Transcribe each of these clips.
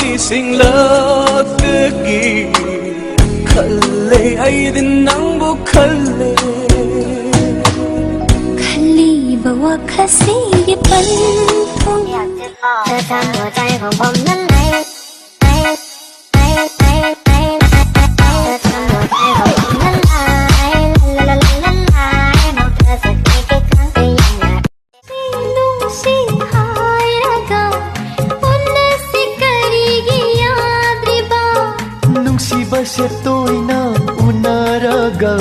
Li sing love tegi khalle ai din nang bu khalle khali bawa khasi ye pan thong อยากจะบอกเธอทำหัวใจของผมนั้นไหลเธอทำหัวใจของผมนั้นไหลบอกเธอสักกี่ครั้งก็ยังอยาก nung si hai raga unne si karigi yaad riba नुंसीबा से तोय ना उनारागा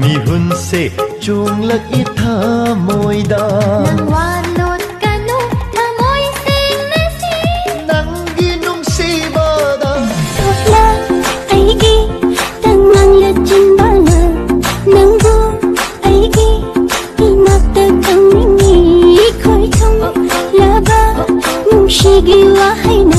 मिहुन से चुंगलक इथा मोयदा nang walot kanu thamoy sing na si नंगी नुंसीबा दा thokla aigi tangang la chimbana nangbu aigi inakta kang ningi khoi thong laba nungshigi wa haina